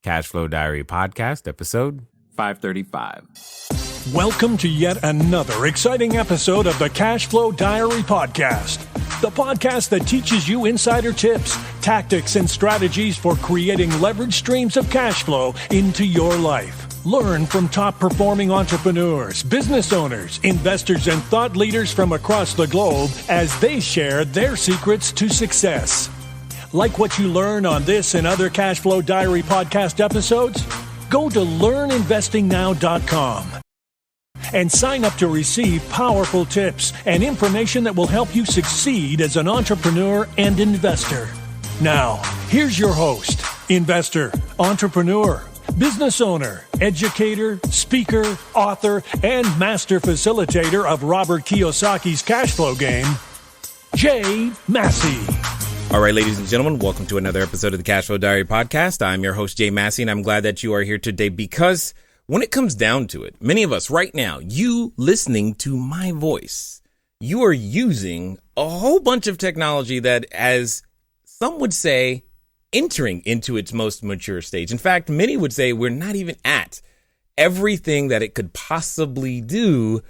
Cash Flow Diary Podcast, episode 535. Welcome to yet another exciting episode of the Cash Flow Diary Podcast, the podcast that teaches you insider tips, tactics, and strategies for creating leverage streams of cash flow into your life. Learn from top-performing entrepreneurs, business owners, investors, and thought leaders from across the globe as they share their secrets to success. Like what you learn on this and other Cash Flow Diary podcast episodes? Go to learninvestingnow.com and sign up to receive powerful tips and information that will help you succeed as an entrepreneur and investor. Now, here's your host, investor, entrepreneur, business owner, educator, speaker, author, and master facilitator of Robert Kiyosaki's cash flow game, Jay Massey. All right, ladies and gentlemen, welcome to another episode of the Cash Flow Diary Podcast. I'm your host, Jay Massey, and I'm glad that you are here today because when it comes down to it, many of us right now, you listening to my voice, you are using a whole bunch of technology that, as some would say, entering into its most mature stage. In fact, many would say we're not even at everything that it could possibly do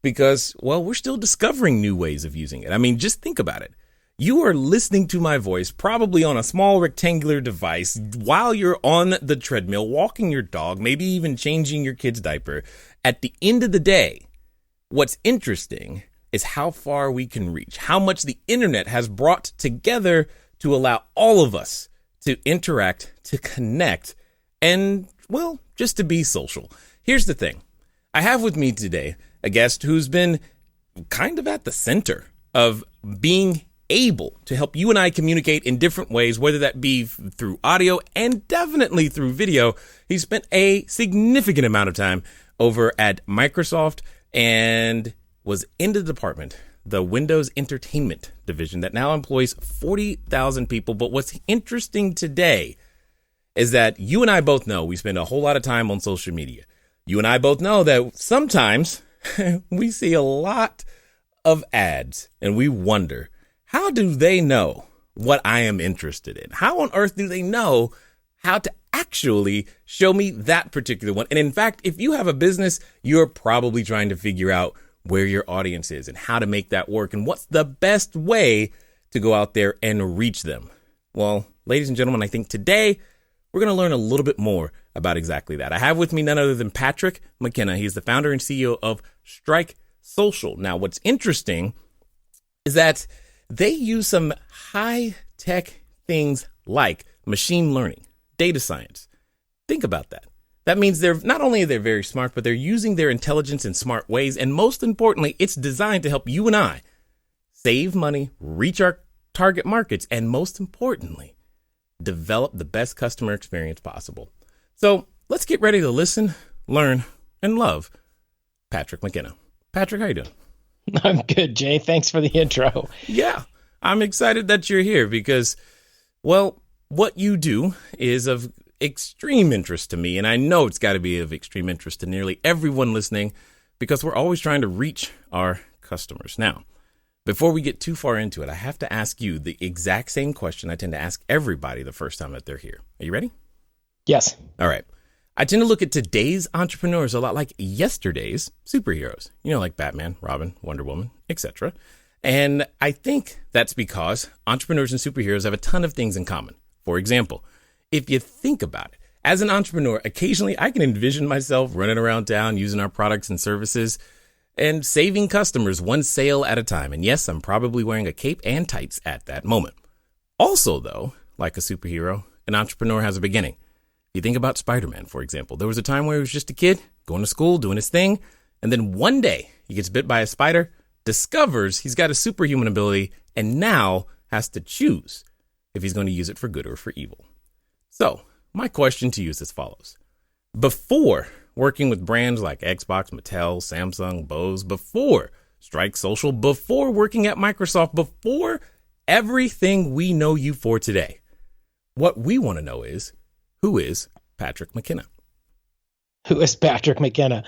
because, well, we're still discovering new ways of using it. I mean, just think about it. You are listening to my voice probably on a small rectangular device while you're on the treadmill, walking your dog, maybe even changing your kid's diaper. At the end of the day, what's interesting is how far we can reach, how much the internet has brought together to allow all of us to interact, to connect, and, well, just to be social. Here's the thing. I have with me today a guest who's been kind of at the center of being able to help you and I communicate in different ways, whether that be through audio and definitely through video. He spent a significant amount of time over at Microsoft and was in the department, the Windows Entertainment Division, that now employs 40,000 people. But what's interesting today is that you and I both know we spend a whole lot of time on social media. You and I both know that sometimes we see a lot of ads and we wonder, how do they know what I am interested in? How on earth do they know how to actually show me that particular one? And in fact, if you have a business, you're probably trying to figure out where your audience is and how to make that work and what's the best way to go out there and reach them. Well, ladies and gentlemen, I think today we're going to learn a little bit more about exactly that. I have with me none other than Patrick McKenna. He's the founder and CEO of Strike Social. Now, what's interesting is that they use some high-tech things like machine learning, data science. Think about that. That means they're not only they're very smart, but they're using their intelligence in smart ways. And most importantly, it's designed to help you and I save money, reach our target markets, and most importantly, develop the best customer experience possible. So let's get ready to listen, learn, and love Patrick McKenna. Patrick, how you doing? I'm good, Jay. Thanks for the intro. Yeah, I'm excited that you're here because, well, what you do is of extreme interest to me, and I know it's got to be of extreme interest to nearly everyone listening because we're always trying to reach our customers. Now, before we get too far into it, I have to ask you the exact same question I tend to ask everybody the first time that they're here. Are you ready? Yes. All right. I tend to look at today's entrepreneurs a lot like yesterday's superheroes, like Batman, Robin, Wonder Woman, etc. And I think that's because entrepreneurs and superheroes have a ton of things in common. For example, if you think about it, as an entrepreneur, occasionally I can envision myself running around town using our products and services and saving customers one sale at a time. And yes, I'm probably wearing a cape and tights at that moment. Also, though, like a superhero, an entrepreneur has a beginning. You think about Spider-Man, for example. There was a time where he was just a kid going to school, doing his thing. And then one day he gets bit by a spider, discovers he's got a superhuman ability, and now has to choose if he's going to use it for good or for evil. So my question to you is as follows. Before working with brands like Xbox, Mattel, Samsung, Bose, before Strike Social, before working at Microsoft, before everything we know you for today, what we want to know is, who is Patrick McKenna? Who is Patrick McKenna?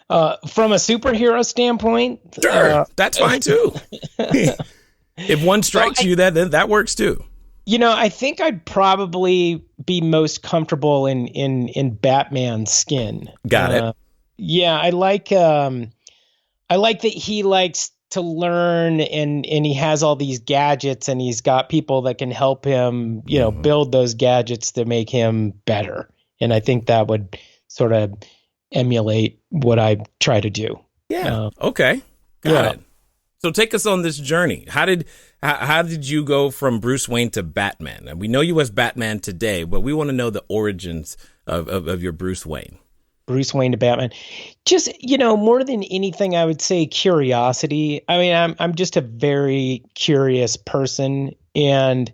From a superhero standpoint, sure, that's fine too. If one strikes you, that works too. I think I'd probably be most comfortable in Batman's skin. Got it. Yeah, I like that he likes to learn and he has all these gadgets and he's got people that can help him, build those gadgets to make him better. And I think that would sort of emulate what I try to do. Yeah. Okay. Got it. So take us on this journey. How did you go from Bruce Wayne to Batman? And we know you as Batman today, but we want to know the origins of your Bruce Wayne. Bruce Wayne to Batman. Just, more than anything, I would say curiosity. I mean, I'm just a very curious person. And,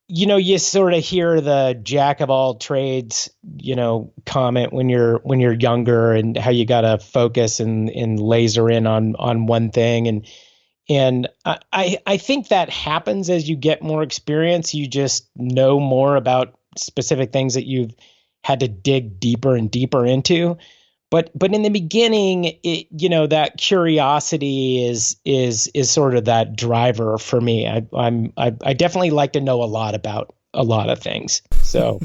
you sort of hear the jack of all trades, comment when you're younger and how you got to focus and laser in on one thing. And I think that happens as you get more experience. You just know more about specific things that you've had to dig deeper and deeper into. But in the beginning, that curiosity is sort of that driver for me. I definitely like to know a lot about a lot of things. So,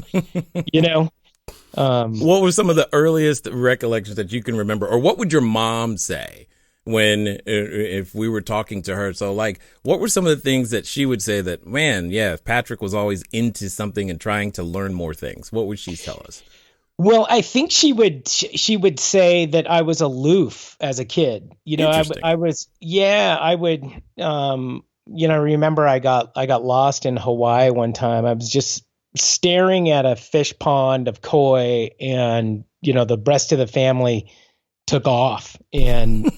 what were some of the earliest recollections that you can remember, or what would your mom say if we were talking to her? So, like, what were some of the things that she would say that, man, yeah, Patrick was always into something and trying to learn more things? What would she tell us? Well, I think she would say that I was aloof as a kid. I was, I would, remember I got lost in Hawaii one time. I was just staring at a fish pond of koi and, the rest of the family took off and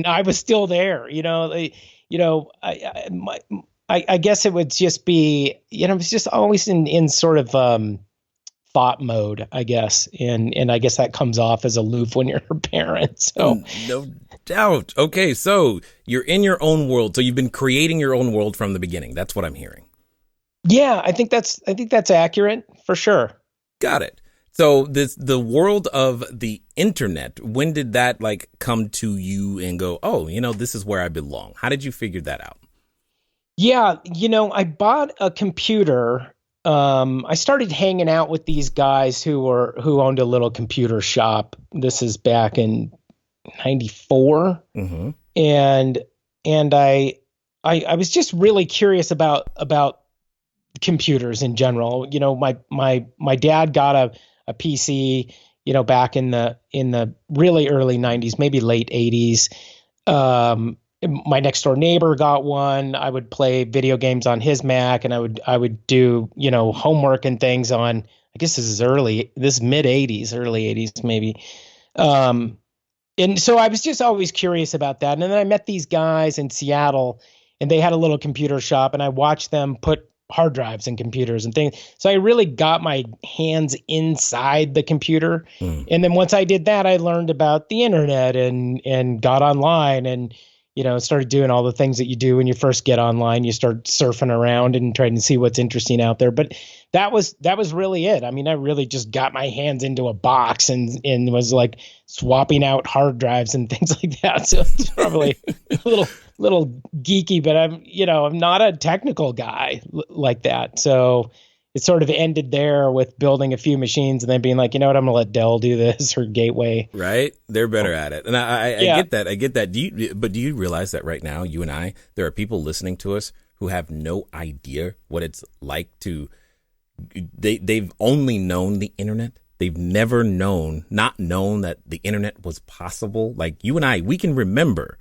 I was still there, I guess it would just be, it was just always in sort of, thought mode, I guess. And I guess that comes off as aloof when you're a parent. So no doubt. Okay. So you're in your own world. So you've been creating your own world from the beginning. That's what I'm hearing. Yeah, I think that's accurate for sure. Got it. So the world of the internet, when did that come to you and go, oh, this is where I belong? How did you figure that out? Yeah. I bought a computer. I started hanging out with these guys who owned a little computer shop. This is back in '94. Mm-hmm. And I was just really curious about computers in general. My dad got a PC, back in the really early '90s, maybe late '80s. My next door neighbor got one. I would play video games on his Mac, and I would do, homework and things on, I guess this is mid '80s, early '80s maybe. And so I was just always curious about that. And then I met these guys in Seattle, and they had a little computer shop, and I watched them put hard drives in computers and things. So I really got my hands inside the computer. And then once I did that, I learned about the internet and got online and, started doing all the things that you do when you first get online. You start surfing around and trying to see what's interesting out there. But that was really it. I mean, I really just got my hands into a box and was like swapping out hard drives and things like that. So it's probably a little geeky, but I'm not a technical guy like that. So it sort of ended there with building a few machines and then being like, I'm going to let Dell do this or Gateway. Right. They're better at it. And I get that. I get that. Do you realize that right now, you and I, there are people listening to us who have no idea what it's like they've only known the internet. They've never not known that the internet was possible. Like you and I, we can remember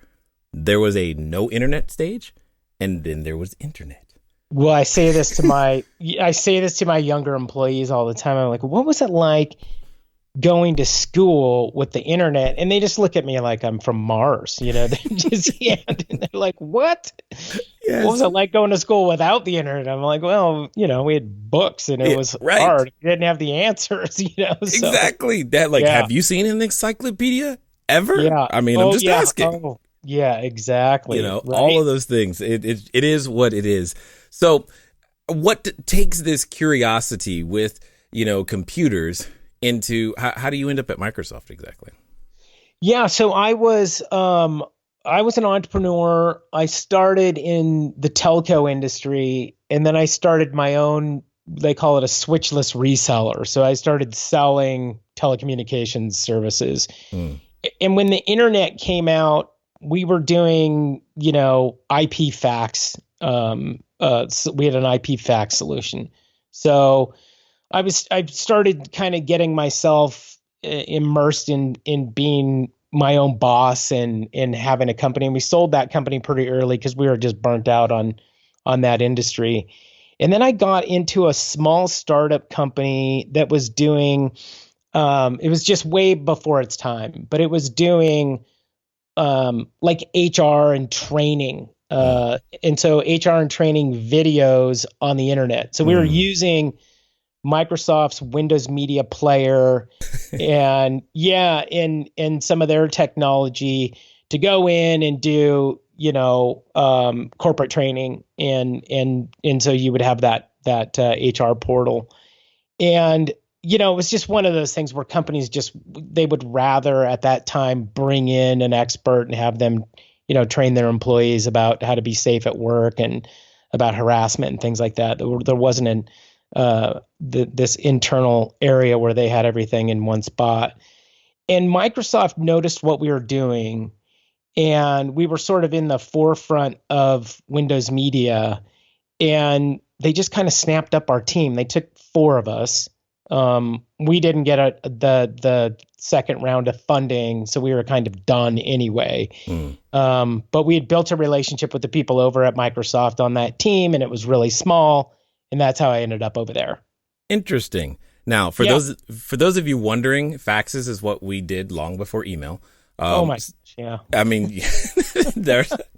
there was a no internet stage and then there was internet. Well, I say this to my younger employees all the time. I'm like, what was it like going to school with the internet? And they just look at me like I'm from Mars, They just, and they're like, what? Yes. What was it like going to school without the internet? I'm like, well, we had books and it was hard. We didn't have the answers, So, exactly. That, have you seen an encyclopedia ever? Yeah. I mean, I'm just asking. Oh, yeah, exactly. Right? All of those things. It is what it is. So what takes this curiosity with, computers into how do you end up at Microsoft exactly? Yeah. So I was I was an entrepreneur. I started in the telco industry, and then I started my own, they call it a switchless reseller. So I started selling telecommunications services. And when the internet came out, we were doing, IP fax. So we had an IP fax solution. So I started kind of getting myself immersed in being my own boss and having a company. And we sold that company pretty early because we were just burnt out on that industry. And then I got into a small startup company that was doing, it was just way before its time, but it was doing like HR and training. And so HR and training videos on the internet. So we were using Microsoft's Windows Media Player and some of their technology to go in and do, corporate training and so you would have that HR portal. And, it was just one of those things where companies they would rather at that time bring in an expert and have them, train their employees about how to be safe at work and about harassment and things like that. There wasn't this internal area where they had everything in one spot. And Microsoft noticed what we were doing, and we were sort of in the forefront of Windows Media, and they just kind of snapped up our team. They took 4 of us. We didn't get the second round of funding, so we were kind of done anyway. But we had built a relationship with the people over at Microsoft on that team, and it was really small. And that's how I ended up over there. Interesting. Now, for those of you wondering, faxes is what we did long before email. Oh my gosh, yeah. I mean,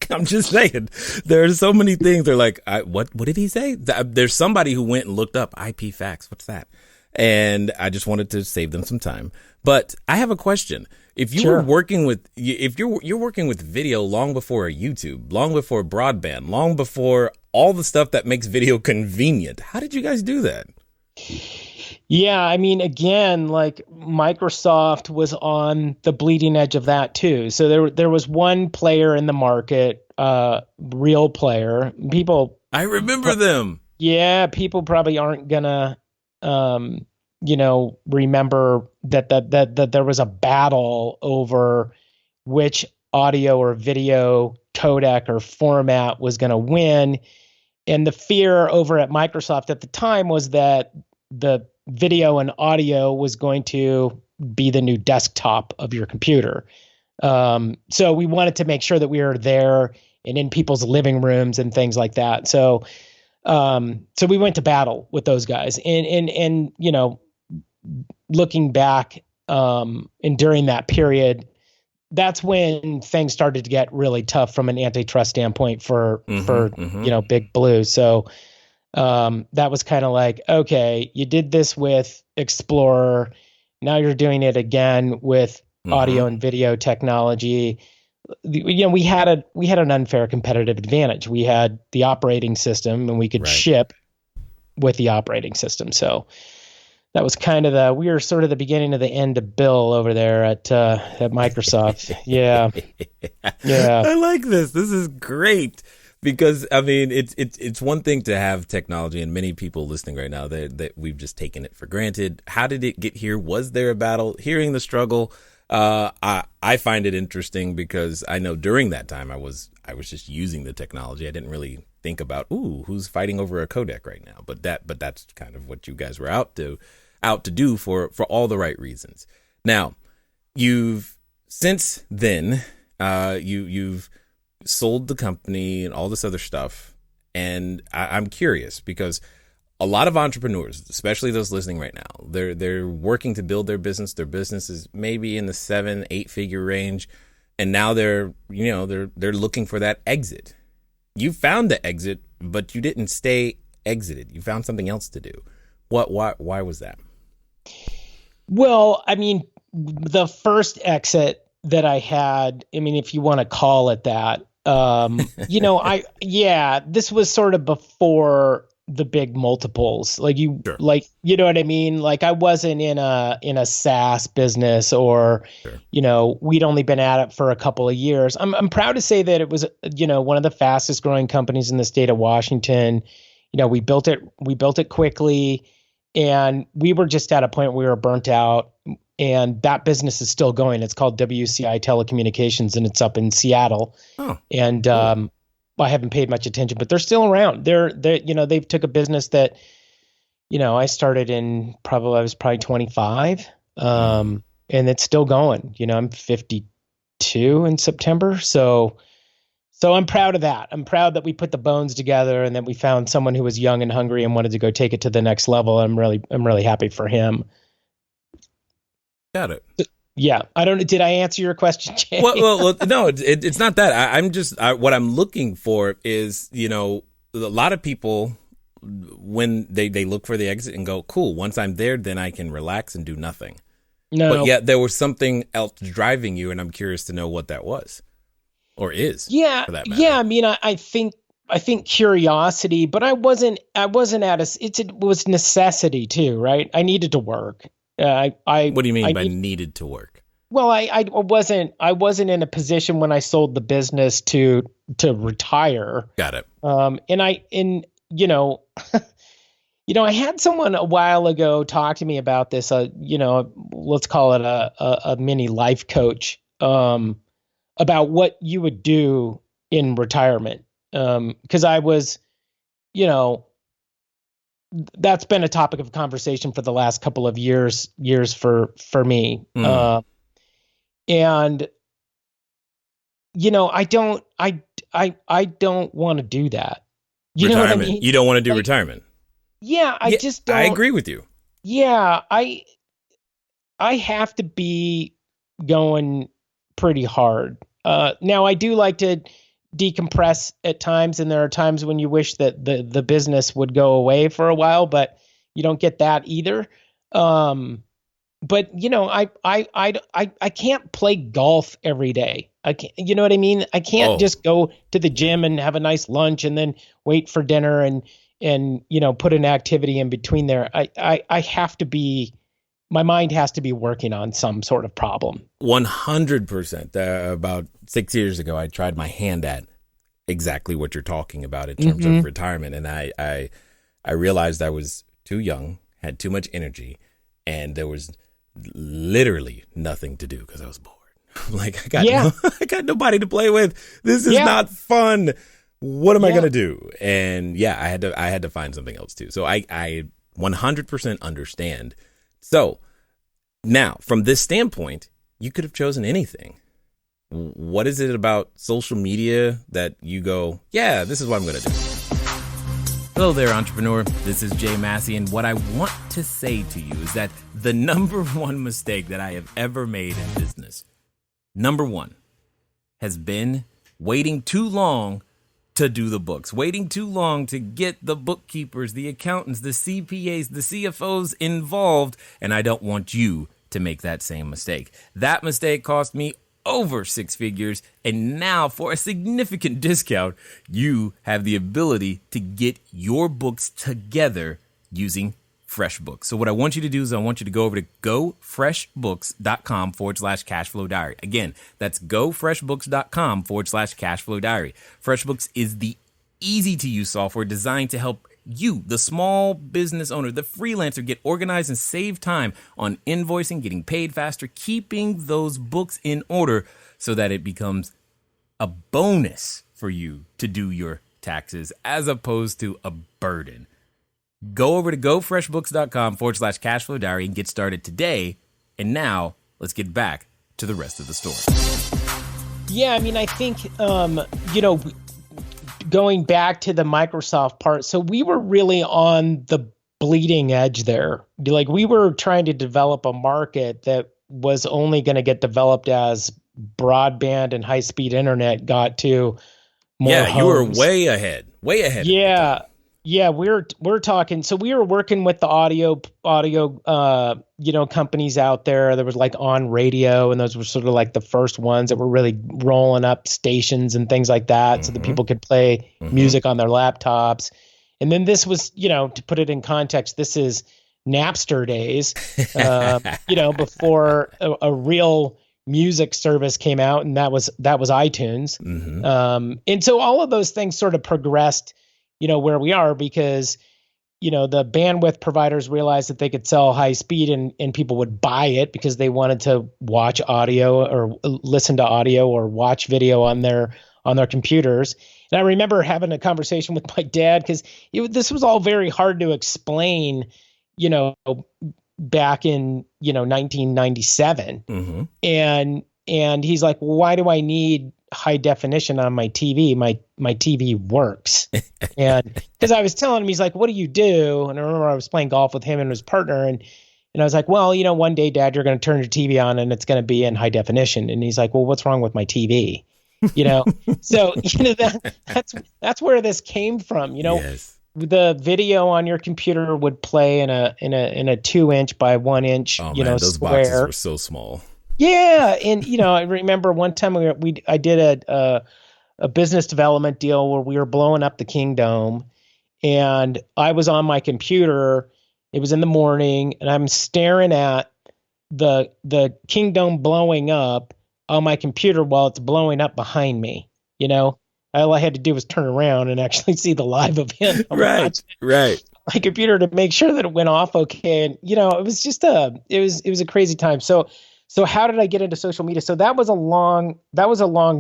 I'm just saying, there are so many things. They're like, what did he say? There's somebody who went and looked up IP fax. What's that? And I just wanted to save them some time. But I have a question. If you were working with, if you're working with video long before YouTube, long before broadband, long before all the stuff that makes video convenient, how did you guys do that? Yeah, I mean, again, like Microsoft was on the bleeding edge of that too. So there was one player in the market, real player. People, I remember them. Yeah, people probably aren't gonna remember that there was a battle over which audio or video codec or format was going to win. And the fear over at Microsoft at the time was that the video and audio was going to be the new desktop of your computer. So we wanted to make sure that we were there and in people's living rooms and things like that. So we went to battle with those guys, and looking back, and during that period, that's when things started to get really tough from an antitrust standpoint for Big Blue. So that was kind of like, okay, you did this with Explorer, now you're doing it again with audio and video technology. We had an unfair competitive advantage. We had the operating system, and we could ship with the operating system. So that was kind of we were sort of the beginning of the end of Bill over there at Microsoft. Yeah. I like this. This is great because I mean, it's one thing to have technology, and many people listening right now that we've just taken it for granted. How did it get here? Was there a battle? Hearing the struggle. I find it interesting because I know during that time I was just using the technology. I didn't really think about, who's fighting over a codec right now. But that's kind of what you guys were out to do for all the right reasons. Now, since then, you've sold the company and all this other stuff. And I'm curious because a lot of entrepreneurs, especially those listening right now, they're working to build their business. Their business is maybe in the 7-8 figure range, and now they're looking for that exit. You found the exit, but you didn't stay exited. You found something else to do. Why was that? Well, I mean, the first exit that I had, I mean, if you want to call it that, this was sort of before the big multiples. Sure. You know what I mean? Like I wasn't in a SaaS business or, Sure. We'd only been at it for a couple of years. I'm proud to say that it was, one of the fastest growing companies in the state of Washington. We built it quickly, and we were just at a point where we were burnt out, and that business is still going. It's called WCI Telecommunications, and it's up in Seattle. Oh, and cool. I haven't paid much attention, but they're still around. They've took a business that, I started I was probably 25, and it's still going. I'm 52 in September, so I'm proud of that. I'm proud that we put the bones together and that we found someone who was young and hungry and wanted to go take it to the next level. I'm really happy for him. Got it. Yeah, I don't. Did I answer your question, Jay? Well, no, it's not that. I'm just what I'm looking for is, a lot of people when they look for the exit and go, cool. Once I'm there, then I can relax and do nothing. No, but yet there was something else driving you, and I'm curious to know what that was, or is. Yeah, for that matter. yeah. I mean, I think curiosity, but I wasn't at it was necessity too, right? I needed to work. What do you mean by needed to work? Well, I wasn't in a position when I sold the business to retire. Got it. I had someone a while ago talk to me about this. Let's call it a mini life coach about what you would do in retirement. Because I was, that's been a topic of conversation for the last couple of years for me. And I don't want to do that. You know what I mean? You don't want to do retirement. Yeah, I just don't. I agree with you. Yeah, I have to be going pretty hard. Now I do like to decompress at times, and there are times when you wish that the business would go away for a while, but you don't get that either. But I can't play golf every day. I can't, you know what I mean? I can't just go to the gym and have a nice lunch and then wait for dinner and put an activity in between there. I have to be, my mind has to be working on some sort of problem. 100%. About 6 years ago, I tried my hand at exactly what you're talking about in terms of retirement. And I realized I was too young, had too much energy, and there was literally nothing to do because I was bored. Like I got nobody to play with. This is not fun. What am I going to do? And I had to find something else too. So I 100% understand. So now from this standpoint, you could have chosen anything. What is it about social media that you go, yeah, this is what I'm going to do? Hello there, entrepreneur. This is Jay Massey, and what I want to say to you is that the number one mistake that I have ever made in business, number one, has been waiting too long to do the books, waiting too long to get the bookkeepers, the accountants, the CPAs, the CFOs involved, and I don't want you to make that same mistake. That mistake cost me over 6 figures, and now for a significant discount, you have the ability to get your books together using FreshBooks. So what I want you to do is I want you to go over to gofreshbooks.com/cashflow diary. Again, that's gofreshbooks.com/cashflow diary. FreshBooks is the easy to use software designed to help you, the small business owner, the freelancer, get organized and save time on invoicing, getting paid faster, keeping those books in order so that it becomes a bonus for you to do your taxes as opposed to a burden. Go over to gofreshbooks.com/cashflow diary and get started today. And now let's get back to the rest of the story. Yeah, I mean, I think, going back to the Microsoft part, so we were really on the bleeding edge there. Like, we were trying to develop a market that was only going to get developed as broadband and high-speed internet got to more homes. You were way ahead. Yeah, we're talking. So we were working with the audio, companies out there. There was like On Radio, and those were sort of like the first ones that were really rolling up stations and things like that, so that people could play music on their laptops. And then this was, to put it in context, this is Napster days, before a real music service came out, and that was iTunes. And so all of those things sort of progressed, where we are, because the bandwidth providers realized that they could sell high speed, and people would buy it because they wanted to watch audio or listen to audio or watch video on their computers. And I remember having a conversation with my dad, because this was all very hard to explain, back in 1997. And he's like, well, why do I need high definition on my TV? My TV works. And because I was telling him, he's like, what do you do? And I remember I was playing golf with him and his partner, and I was like, well, one day, Dad, you're going to turn your TV on and it's going to be in high definition. And he's like, well, what's wrong with my TV? So that's where this came from. Yes. The video on your computer would play in a 2-inch by 1-inch, those square. boxes were so small. Yeah, and I remember one time I did a business development deal where we were blowing up the Kingdome, and I was on my computer. It was in the morning, and I'm staring at the Kingdome blowing up on my computer while it's blowing up behind me. All I had to do was turn around and actually see the live event. Right. My computer to make sure that it went off okay. And it was just it was a crazy time. So how did I get into social media? So that was a long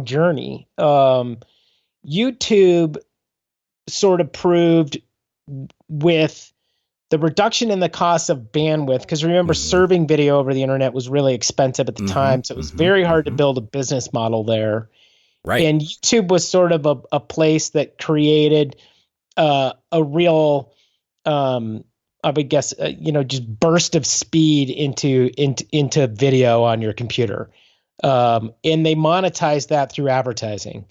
journey. YouTube sort of proved, with the reduction in the cost of bandwidth, because remember, serving video over the internet was really expensive at the time. So it was very hard to build a business model there. Right. And YouTube was sort of a place that created a real, I would guess, just burst of speed into video on your computer. And they monetized that through advertising.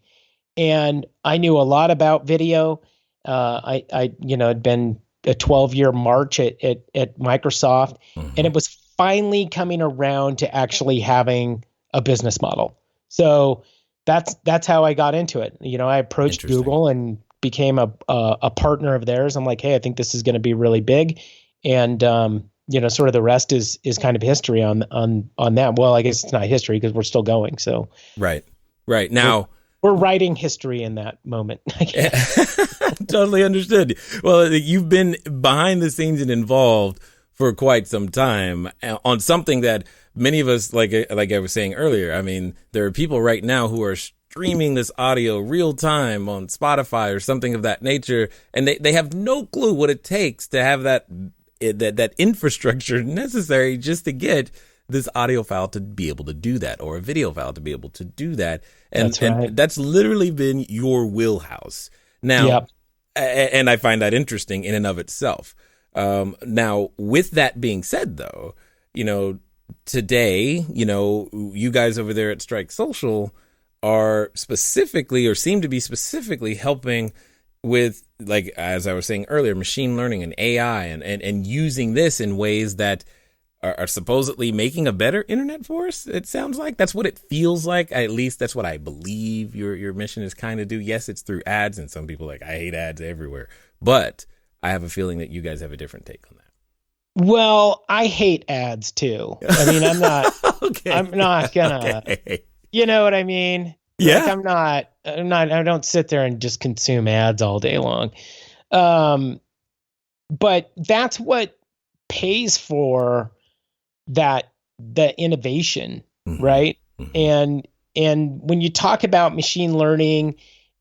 And I knew a lot about video. I had been a 12-year march at Microsoft, and it was finally coming around to actually having a business model. So that's how I got into it. I approached Google and became a partner of theirs. I'm like, hey, I think this is going to be really big. And, sort of the rest is kind of history on that. Well, I guess it's not history because we're still going. So right. Now we're writing history in that moment. Totally understood. Well, you've been behind the scenes and involved for quite some time on something that many of us, like I was saying earlier, I mean, there are people right now who are streaming this audio real time on Spotify or something of that nature, and they have no clue what it takes to have that infrastructure necessary just to get this audio file to be able to do that, or a video file to be able to do that. And that's right. And that's literally been your wheelhouse. Now, yep. And I find that interesting in and of itself. Now, with that being said, though, today, you guys over there at Strike Social are specifically, or seem to be specifically, helping with, like, as I was saying earlier, machine learning and AI and using this in ways that are supposedly making a better internet for us. It sounds like that's what it feels like. At least that's what I believe your mission is kind of do. Yes, it's through ads, and some people I hate ads everywhere, but I have a feeling that you guys have a different take on that. Well, I hate ads too. I mean, I'm not, okay. I'm not gonna, okay. You know what I mean? Yeah. Like I don't sit there and just consume ads all day long. But that's what pays for the innovation, right? And when you talk about machine learning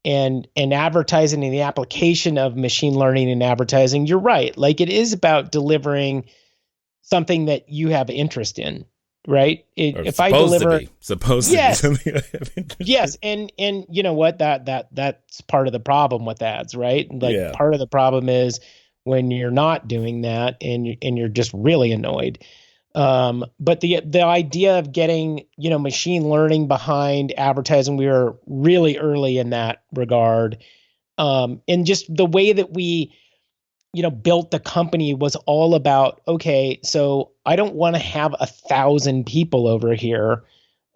and advertising and the application of machine learning and advertising, you're right. Like, it is about delivering something that you have interest in, right? If I deliver, supposed yes, to be something I have interest yes, and you know what, that's part of the problem with ads, right? Like, yeah. Part of the problem is when you're not doing that and you're just really annoyed. But the idea of getting, machine learning behind advertising, we were really early in that regard. And just the way that we, built the company was all about, okay, so I don't want to have 1,000 people over here.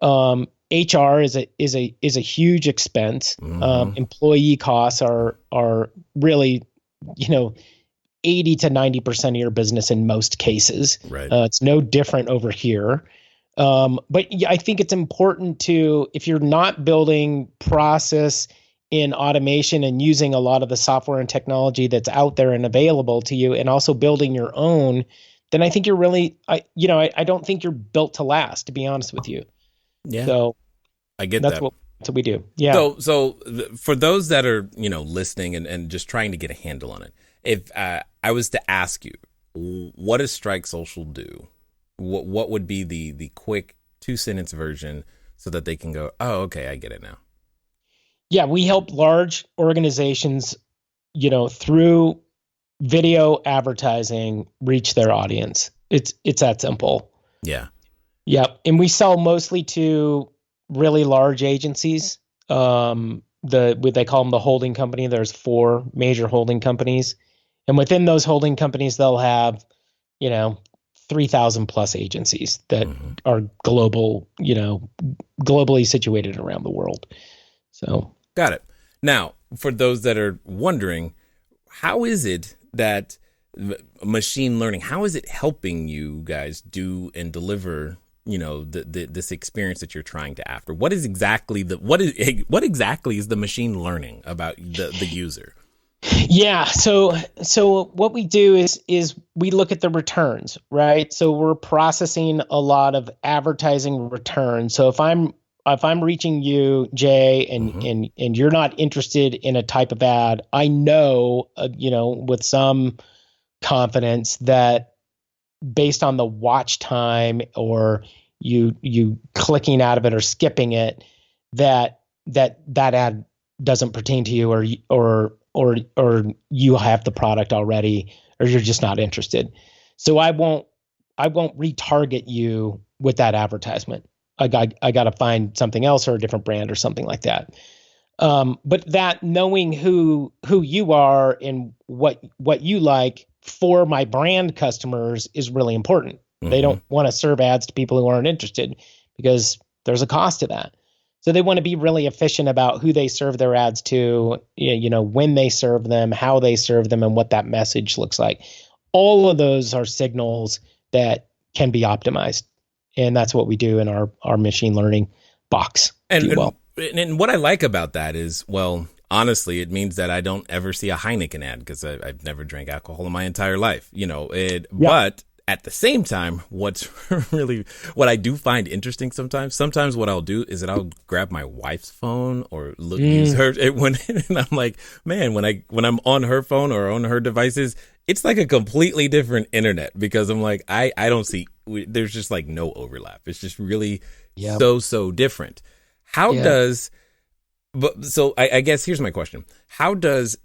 HR is a huge expense. Employee costs are really you know, 80 to 90% of your business in most cases. Right. It's no different over here. But I think it's important to, if you're not building process in automation and using a lot of the software and technology that's out there and available to you, and also building your own, then I think you're really, I don't think you're built to last, to be honest with you. Yeah. So I get that's that. what we do. Yeah. So for those that are, listening and just trying to get a handle on it, if I was to ask you, what does Strike Social do? What would be the quick 2-sentence version so that they can go, oh, okay, I get it now? Yeah, we help large organizations, through video advertising, reach their audience. It's that simple. Yeah. Yep. And we sell mostly to really large agencies. They call them the holding company. There's 4 major holding companies. And within those holding companies, they'll have, 3,000 plus agencies that are global, globally situated around the world. So. Got it. Now, for those that are wondering, how is it that machine learning, how is it helping you guys do and deliver, this experience that you're trying to after? What exactly is the machine learning about the user? Yeah. So what we do is we look at the returns, right? So we're processing a lot of advertising returns. So if I'm reaching you, Jay, and you're not interested in a type of ad, I know, with some confidence that based on the watch time or you clicking out of it or skipping it, that ad doesn't pertain to you, or you have the product already, or you're just not interested. So I won't retarget you with that advertisement. I got to find something else or a different brand or something like that. But that knowing who you are and what you like for my brand customers is really important. They don't want to serve ads to people who aren't interested because there's a cost to that. So they want to be really efficient about who they serve their ads to, when they serve them, how they serve them, and what that message looks like. All of those are signals that can be optimized. And that's what we do in our machine learning box. And what I like about that is, well, honestly, it means that I don't ever see a Heineken ad because I've never drank alcohol in my entire life, But at the same time, what I do find interesting sometimes what I'll do is that I'll grab my wife's phone or use her and I'm like, man, when I'm on her phone or on her devices, it's like a completely different internet because I'm like, I don't see, there's just like no overlap. It's just really so different. How does, so I guess here's my question. How does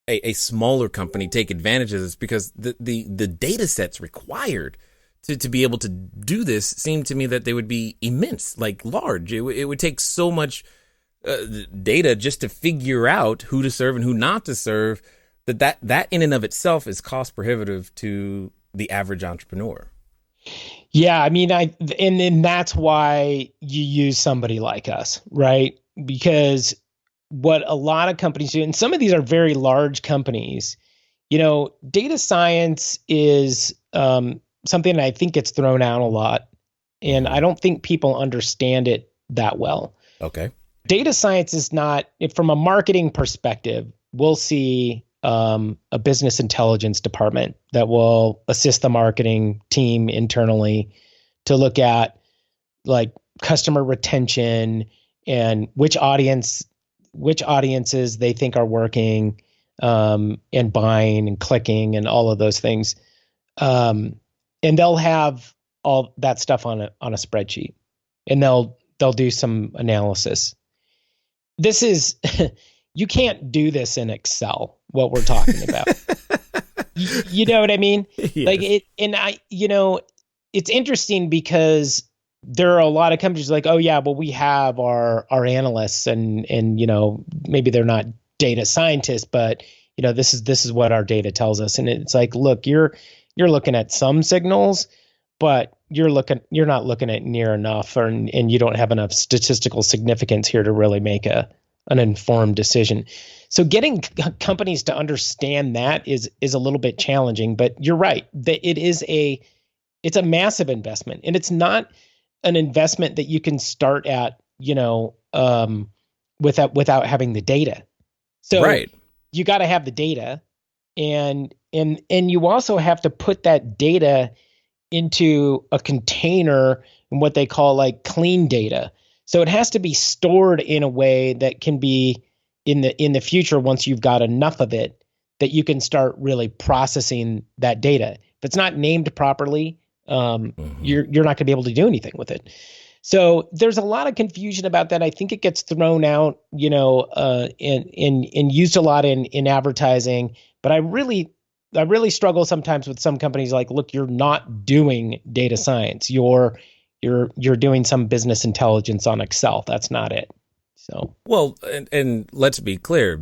a smaller company take advantage of this? Because the data sets required to be able to do this seem to me that they would be immense, like large. It would take so much data just to figure out who to serve and who not to serve, that in and of itself is cost prohibitive to the average entrepreneur. Yeah, I mean, and that's why you use somebody like us, right? Because what a lot of companies do, and some of these are very large companies, data science is something that I think gets thrown out a lot, and I don't think people understand it that well. Okay. Data science is not, from a marketing perspective, we'll see a business intelligence department that will assist the marketing team internally to look at like customer retention and which audiences they think are working, and buying and clicking and all of those things. And they'll have all that stuff on a spreadsheet, and they'll do some analysis. This is, you can't do this in Excel, what we're talking about. You know what I mean? Yes. Like it, and it's interesting because there are a lot of companies like, oh yeah, well we have our analysts and maybe they're not data scientists, but this is what our data tells us. And it's like, look, you're looking at some signals, but you're not looking at near enough, and you don't have enough statistical significance here to really make a an informed decision. So getting companies to understand that is a little bit challenging, but you're right that it's a massive investment, and it's not an investment that you can start at, without having the data. So Right. you got to have the data, and you also have to put that data into a container and what they call like clean data. So it has to be stored in a way that can be in the future, once you've got enough of it, that you can start really processing that data. If it's not named properly, you're not going to be able to do anything with it. So there's a lot of confusion about that. I think it gets thrown out, and used a lot in advertising. But I really struggle sometimes with some companies like, look, you're not doing data science. You're doing some business intelligence on Excel. That's not it. So well, and let's be clear.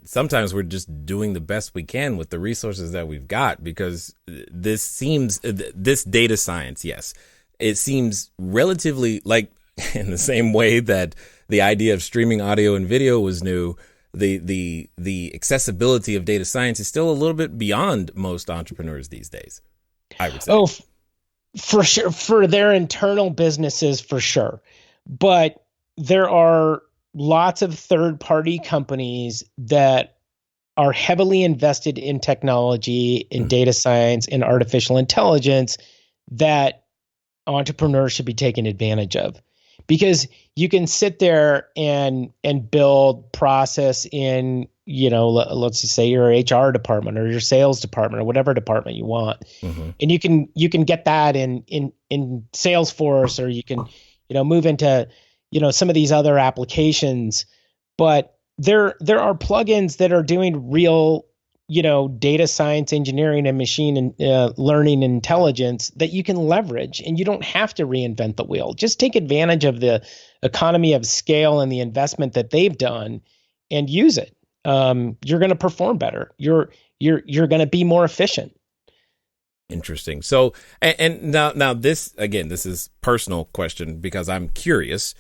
Sometimes we're just doing the best we can with the resources that we've got, because this data science, yes, it seems relatively like, in the same way that the idea of streaming audio and video was new, the accessibility of data science is still a little bit beyond most entrepreneurs these days, I would say. Oh, for sure, for their internal businesses, for sure. But there are lots of third-party companies that are heavily invested in technology, in data science, in artificial intelligence, that entrepreneurs should be taking advantage of. Because you can sit there and build process in, let's just say your HR department or your sales department or whatever department you want. Mm-hmm. And you can get that in Salesforce, or you can, move into, some of these other applications. But there are plugins that are doing real, data science engineering and machine and learning intelligence that you can leverage, and you don't have to reinvent the wheel. Just take advantage of the economy of scale and the investment that they've done and use it. You're going to perform better. You're going to be more efficient. Interesting. So, and now this, again, this is personal question because I'm curious.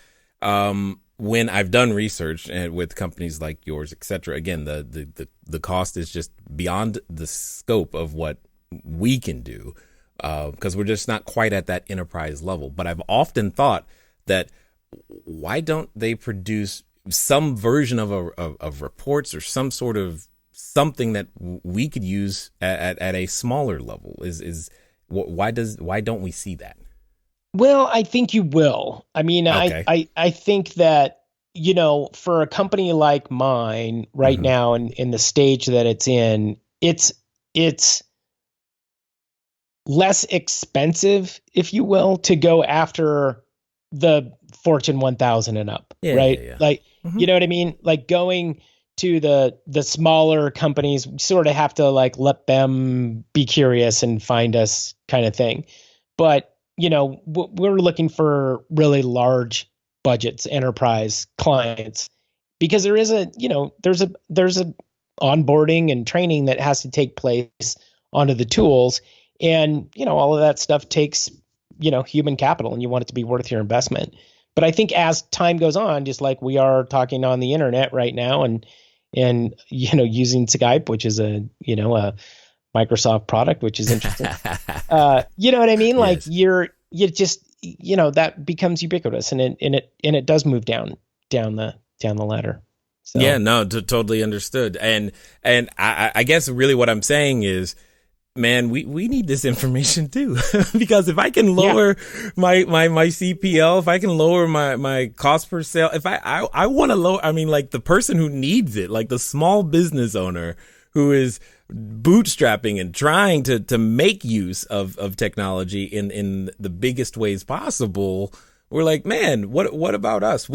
When I've done research with companies like yours, et cetera, again, the cost is just beyond the scope of what we can do, because we're just not quite at that enterprise level. But I've often thought that, why don't they produce some version of reports or some sort of something that we could use at a smaller level? Why don't we see that? Well, I think you will. I mean, okay. I think that, for a company like mine right mm-hmm. now, and in the stage that it's in, it's less expensive, if you will, to go after the Fortune 1000 and up, right? Yeah. Like, mm-hmm. You know what I mean? Like going to the smaller companies, we sort of have to like let them be curious and find us, kind of thing. But we're looking for really large budgets, enterprise clients, because there is there's a onboarding and training that has to take place onto the tools, and all of that stuff takes human capital, and you want it to be worth your investment. But I think as time goes on, just like we are talking on the internet right now, and using Skype, which is a Microsoft product, which is interesting. You know what I mean? Like yes. you just that becomes ubiquitous, and it does move down the ladder. So. Yeah, no, totally understood. And I guess really what I'm saying is, man, we need this information too, because if I can lower my CPL, if I can lower my cost per sale, if I want to lower, I mean, like the person who needs it, like the small business owner who is bootstrapping and trying to make use of technology in the biggest ways possible, we're like, man, what about us?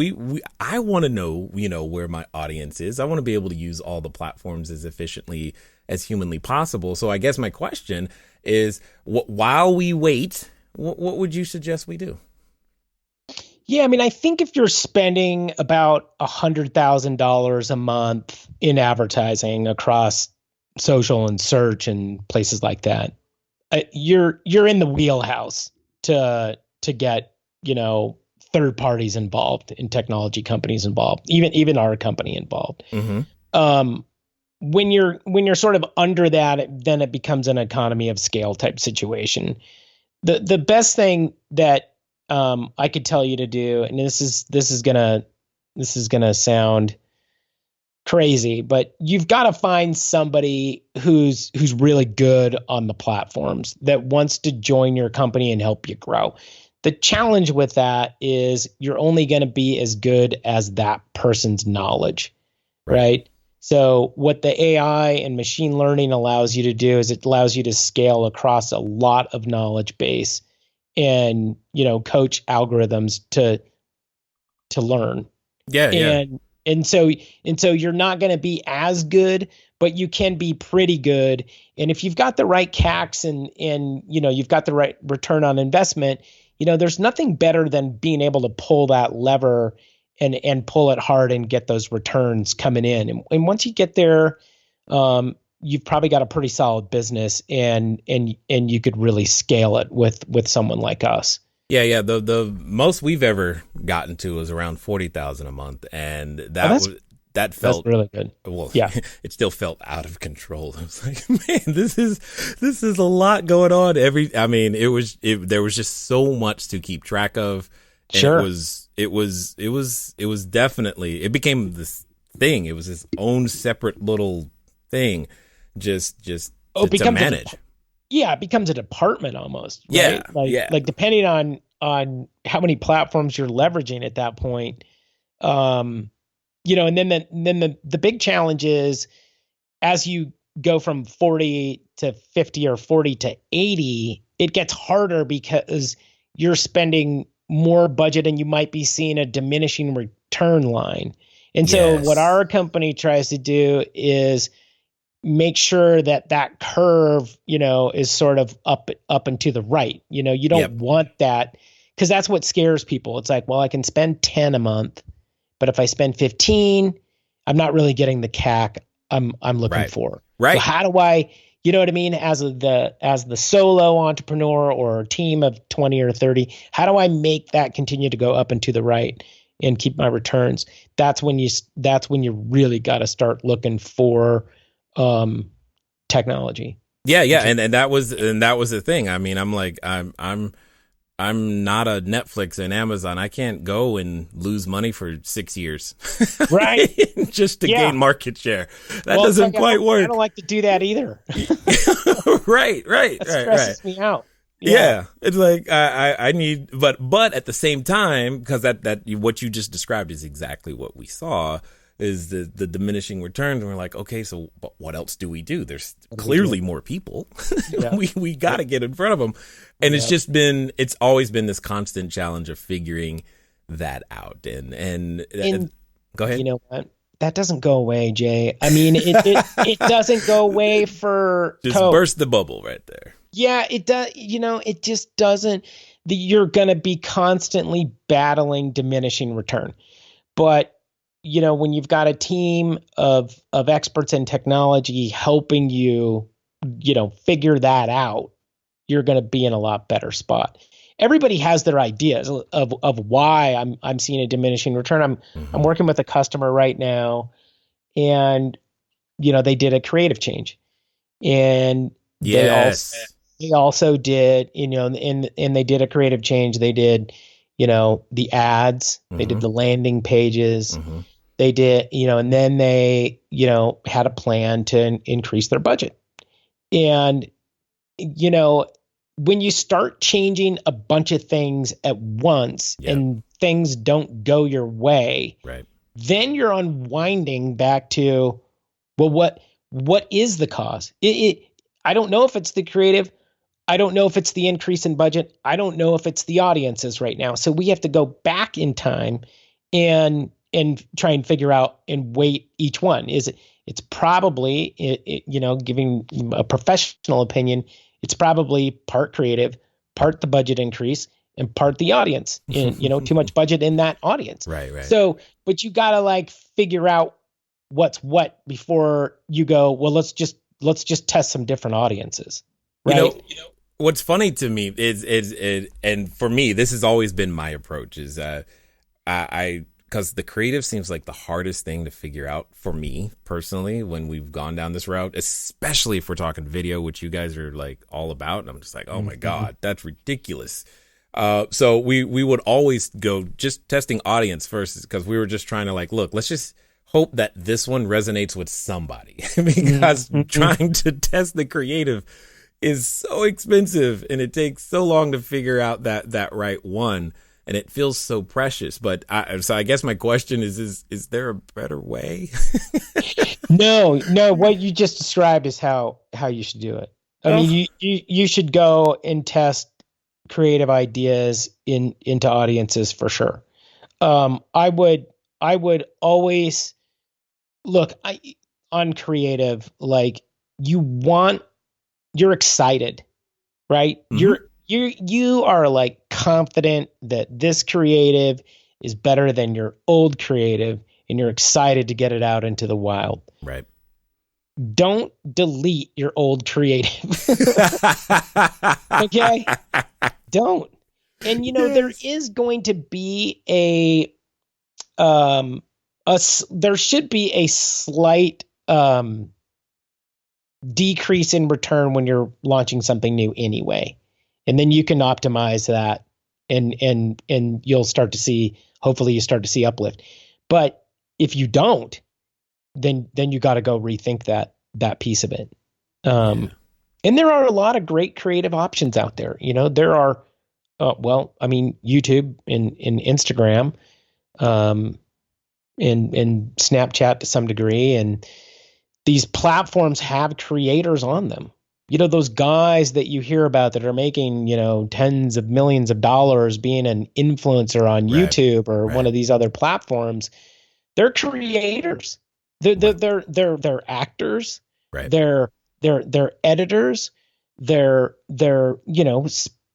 I want to know, where my audience is. I want to be able to use all the platforms as efficiently as humanly possible. So I guess my question is, while we wait, what would you suggest we do? Yeah, I mean, I think if you're spending about $100,000 a month in advertising across social and search and places like that, you're in the wheelhouse to get third parties involved, and technology companies involved, even our company involved. When you're sort of under that, then it becomes an economy of scale type situation. The best thing that I could tell you to do, and this is gonna sound crazy, but you've got to find somebody who's really good on the platforms that wants to join your company and help you grow. The challenge with that is you're only going to be as good as that person's knowledge, right? So what the AI and machine learning allows you to do is it allows you to scale across a lot of knowledge base and, coach algorithms to learn. And so you're not going to be as good, but you can be pretty good. And if you've got the right CACs and you've got the right return on investment, there's nothing better than being able to pull that lever and pull it hard and get those returns coming in. And once you get there, you've probably got a pretty solid business and you could really scale it with someone like us. Yeah. The most we've ever gotten to was around 40,000 a month, and that felt that's really good. Well, yeah, it still felt out of control. I was like, man, this is a lot going on. There was just so much to keep track of. And sure. It was definitely, it became this thing. It was its own separate little thing, just to manage. It becomes a department almost. Right? Like depending on how many platforms you're leveraging at that point. And then the big challenge is as you go from 40 to 50 or 40 to 80, it gets harder because you're spending more budget and you might be seeing a diminishing return line. And so what our company tries to do is make sure that curve, is sort of up and to the right. You don't want that, because that's what scares people. It's like, well, I can spend 10 a month, but if I spend 15, I'm not really getting the CAC I'm looking for. Right. So how do I, you know what I mean? As the solo entrepreneur or a team of 20 or 30, how do I make that continue to go up and to the right and keep my returns? That's when you really got to start looking for technology. Yeah. And that was the thing. I mean, I'm like, I'm not a Netflix and Amazon. I can't go and lose money for 6 years, right? Just to gain market share. That doesn't quite work. I don't like to do that either. Right. That stresses me out. Yeah. It's like I need, but at the same time, because that what you just described is exactly what we saw. Is the diminishing returns, and we're like, okay, so but what else do we do? There's clearly more people. we got to get in front of them, and it's always been this constant challenge of figuring that out. And go ahead. You know what? That doesn't go away, Jay. I mean, it doesn't go away for just burst the bubble right there. Yeah, it does. It just doesn't. You're going to be constantly battling diminishing return, but when you've got a team of experts in technology helping you, figure that out, you're going to be in a lot better spot. Everybody has their ideas of why I'm seeing a diminishing return. I'm working with a customer right now, and they did a creative change, and they also did and they did a creative change. They did the ads, they did the landing pages. They did, and then they, had a plan to increase their budget. And, when you start changing a bunch of things at once and things don't go your way, then you're unwinding back to, well, what is the cause? I don't know if it's the creative. I don't know if it's the increase in budget. I don't know if it's the audiences right now. So we have to go back in time and try and figure out and weight each one. It's probably, giving a professional opinion, it's probably part creative, part the budget increase, and part the audience, and, too much budget in that audience. Right. So, but you got to figure out what's what before you go, well, let's just test some different audiences. Right. What's funny to me is and for me, this has always been my approach is I because the creative seems like the hardest thing to figure out for me personally when we've gone down this route, especially if we're talking video, which you guys are like all about. And I'm just like, oh my God, that's ridiculous. So we would always go just testing audience first because we were just trying to like, look, let's just hope that this one resonates with somebody because trying to test the creative is so expensive and it takes so long to figure out that right one. And it feels so precious. But so I guess my question is there a better way? No, what you just described is how you should do it. I mean, you should go and test creative ideas into audiences for sure. I would always look on creative, like you're excited, right? You are like confident that this creative is better than your old creative and you're excited to get it out into the wild. Right. Don't delete your old creative. Okay? Don't. And there is going to be there should be a slight decrease in return when you're launching something new anyway. And then you can optimize that and you'll start to see, hopefully you start to see uplift. But if you don't, then you got to go rethink that piece of it. And there are a lot of great creative options out there. There are, YouTube and Instagram, and Snapchat to some degree. And these platforms have creators on them. Those guys that you hear about that are making, tens of millions of dollars being an influencer on YouTube or one of these other platforms, they're creators. They're actors. Right. They're editors. They're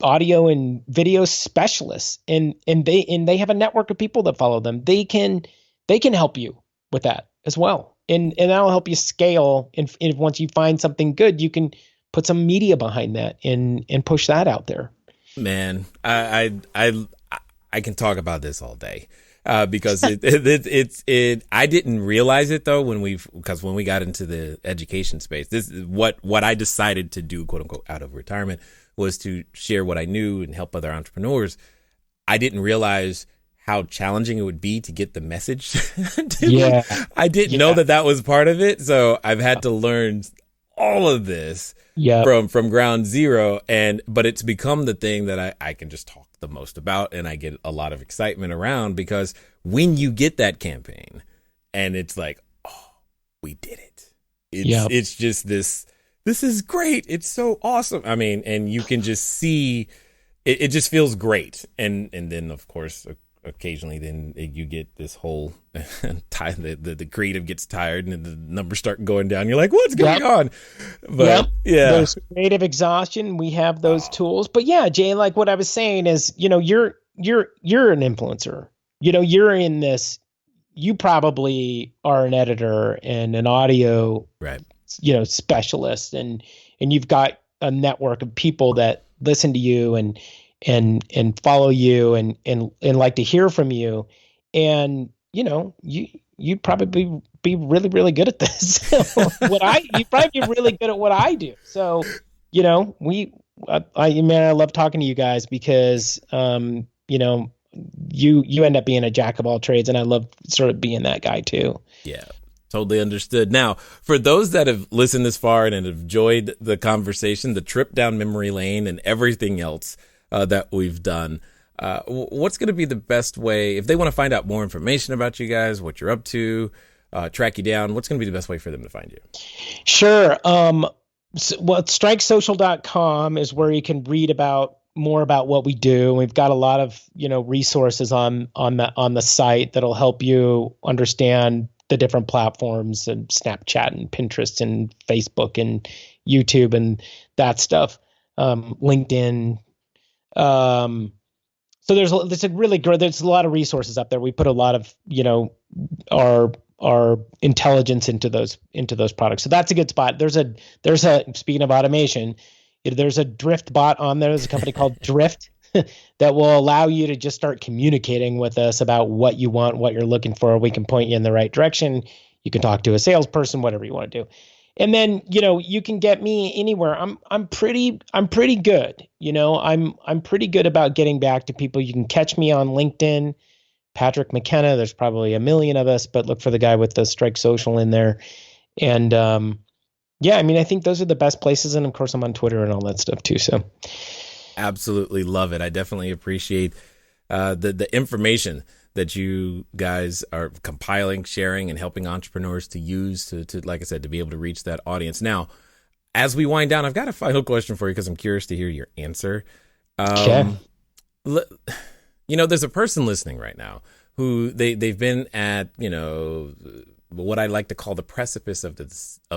audio and video specialists, and they have a network of people that follow them. They can help you with that as well, and that'll help you scale. And once you find something good, you can put some media behind that and push that out there. Man, I can talk about this all day. Because I didn't realize it though because when we got into the education space, this is what I decided to do, quote unquote, out of retirement, was to share what I knew and help other entrepreneurs. I didn't realize how challenging it would be to get the message. I didn't know that was part of it, so I've had to learn all of this from ground zero, but it's become the thing that I can just talk the most about, and I get a lot of excitement around, because when you get that campaign and it's like, oh, we did it. It's just this is great. It's so awesome. I mean, and you can just see it just feels great. And then of course, occasionally then you get this whole the creative gets tired and the numbers start going down. You're like, what's going on? But there's creative exhaustion. We have those tools. But yeah, Jay, like what I was saying is, you're an influencer. You're in this. You probably are an editor and an audio specialist, and you've got a network of people that listen to you and follow you and like to hear from you. And you'd probably be really, really good at this. You'd probably be really good at what I do. So, I love talking to you guys because, you end up being a jack of all trades, and I love sort of being that guy too. Yeah. Totally understood. Now, for those that have listened this far and have enjoyed the conversation, the trip down memory lane and everything else that we've done, what's going to be the best way if they want to find out more information about you guys, what you're up to, track you down? What's going to be the best way for them to find you? Sure. Strikesocial.com is where you can read more about what we do. We've got a lot of resources on the site that'll help you understand the different platforms, and Snapchat and Pinterest and Facebook and YouTube and that stuff. LinkedIn. So there's a really great, there's a lot of resources up there. We put a lot of, our intelligence into those products. So that's a good spot. There's a, speaking of automation, There's a Drift bot on there. There's a company called Drift that will allow you to just start communicating with us about what you want, what you're looking for. We can point you in the right direction. You can talk to a salesperson, whatever you want to do. And then, you can get me anywhere. I'm pretty good. I'm pretty good about getting back to people. You can catch me on LinkedIn, Patrick McKenna. There's probably a million of us, but look for the guy with the Strike Social in there. And I think those are the best places. And of course, I'm on Twitter and all that stuff too. So absolutely love it. I definitely appreciate the information that you guys are compiling, sharing, and helping entrepreneurs to use to, like I said, to be able to reach that audience. Now, as we wind down, I've got a final question for you because I'm curious to hear your answer. Okay. There's a person listening right now who they've been at, what I like to call the precipice of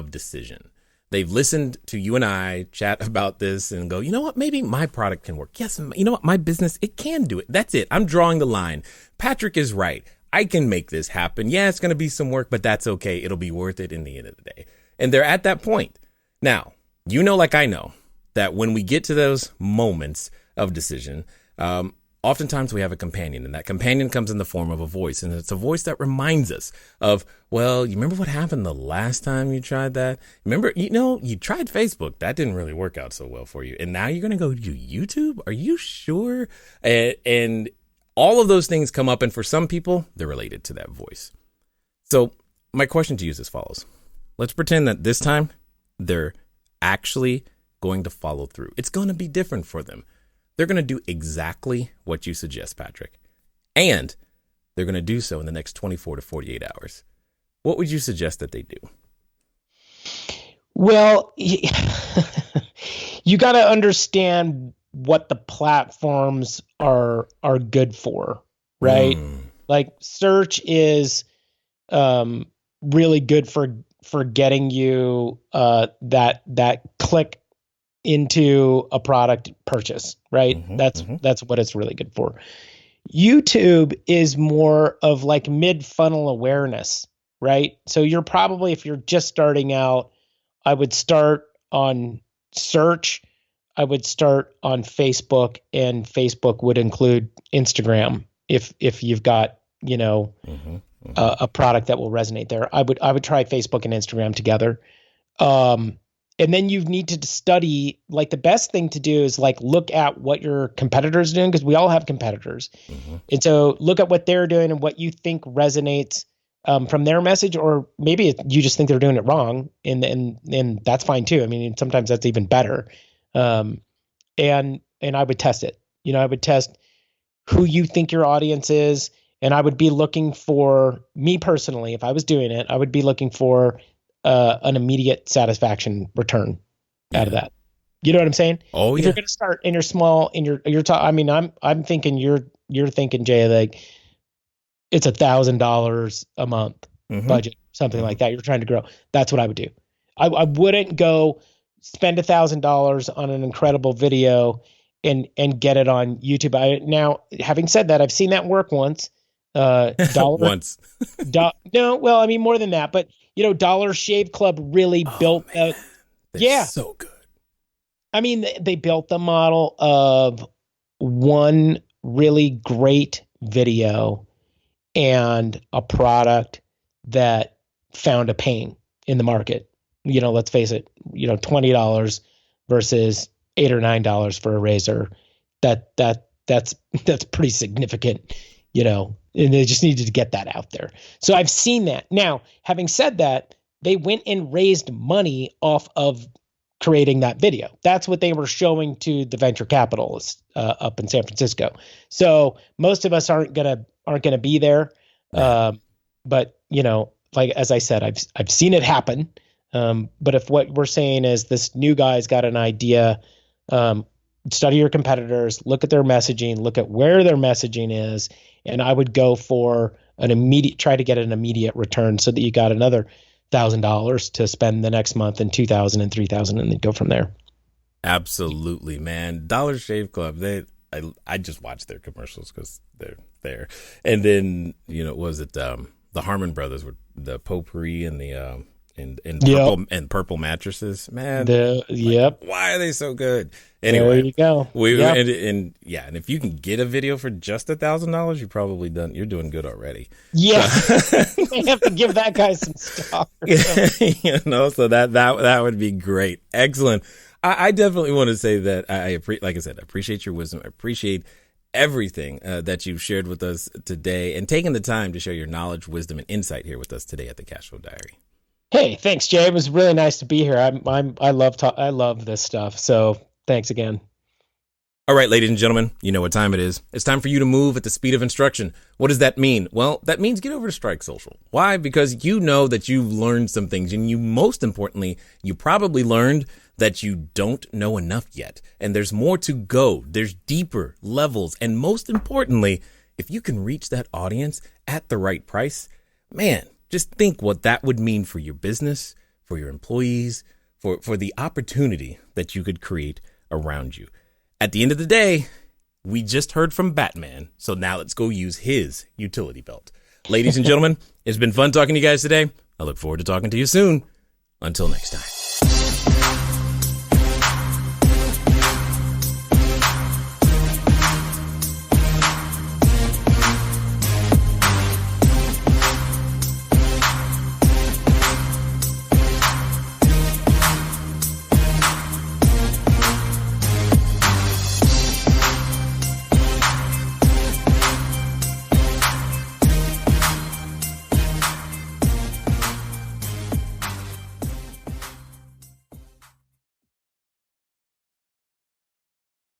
decision. They've listened to you and I chat about this and go, you know what, maybe my product can work. Yes, you know what, my business, it can do it. That's it. I'm drawing the line. Patrick is right. I can make this happen. Yeah, it's going to be some work, but that's okay. It'll be worth it in the end of the day. And they're at that point. Now, like I know, that when we get to those moments of decision, oftentimes we have a companion, and that companion comes in the form of a voice. And it's a voice that reminds us of, well, you remember what happened the last time you tried that? Remember, you tried Facebook. That didn't really work out so well for you. And now you're going to go to YouTube? Are you sure? And all of those things come up. And for some people, they're related to that voice. So my question to you is as follows. Let's pretend that this time they're actually going to follow through. It's going to be different for them. They're going to do exactly what you suggest, Patrick. And they're going to do so in the next 24 to 48 hours. What would you suggest that they do? Well, you got to understand what the platforms are good for, right? Like search is really good for getting you that click into a product purchase, right? That's what it's really good for. YouTube is more of like mid-funnel awareness, right? So you're probably, if you're just starting out, I would start on search. I would start on Facebook, and Facebook would include Instagram if you've got, a product that will resonate there. I would try Facebook and Instagram together. And then you need to study, like the best thing to do is like look at what your competitors are doing, because we all have competitors. And so look at what they're doing and what you think resonates from their message, or maybe you just think they're doing it wrong, and that's fine too. I mean, sometimes that's even better. And I would test it. I would test who you think your audience is, and I would be looking for, me personally, if I was doing it, I would be looking for an immediate satisfaction return out of that. You know what I'm saying? Oh, if you're going to start and you're small and I'm thinking you're thinking, Jay, like it's $1,000 a month budget, something like that. You're trying to grow. That's what I would do. I wouldn't go spend $1,000 on an incredible video and get it on YouTube. Now, having said that, I've seen that work once. Once. No, well, I mean more than that, but Dollar Shave Club really built out. Yeah, so good. I mean, they built the model of one really great video and a product that found a pain in the market. Let's face it, $20 versus $8 or $9 for a razor. That's pretty significant, and they just needed to get that out there. So I've seen that. Now, having said that, they went and raised money off of creating that video. That's what they were showing to the venture capitalists up in San Francisco. So most of us aren't gonna be there. But like as I said, I've seen it happen. But if what we're saying is this new guy's got an idea, study your competitors, look at their messaging, look at where their messaging is, and I would go for try to get an immediate return so that you got another $1,000 to spend the next month, and $2,000 and $3,000, and then go from there. Absolutely, man. Dollar Shave Club, I just watch their commercials because they're there. And then, was it the Harmon brothers with the potpourri and the purple mattresses, man. Why are they so good? Anyway, there you go. And if you can get a video for just $1,000, you're doing good already. Yeah, I have to give that guy some stuff. So that would be great. Excellent. I definitely want to say that like I said, I appreciate your wisdom. I appreciate everything that you've shared with us today and taking the time to share your knowledge, wisdom, and insight here with us today at the Cashflow Diary. Hey, thanks, Jay. It was really nice to be here. I love this stuff. So thanks again. All right, ladies and gentlemen, you know what time it is. It's time for you to move at the speed of instruction. What does that mean? Well, that means get over to Strike Social. Why? Because you know that you've learned some things, and most importantly, you probably learned that you don't know enough yet. And there's more to go. There's deeper levels. And most importantly, if you can reach that audience at the right price, man, just think what that would mean for your business, for your employees, for the opportunity that you could create around you. At the end of the day, we just heard from Batman, so now let's go use his utility belt. Ladies and gentlemen, it's been fun talking to you guys today. I look forward to talking to you soon. Until next time.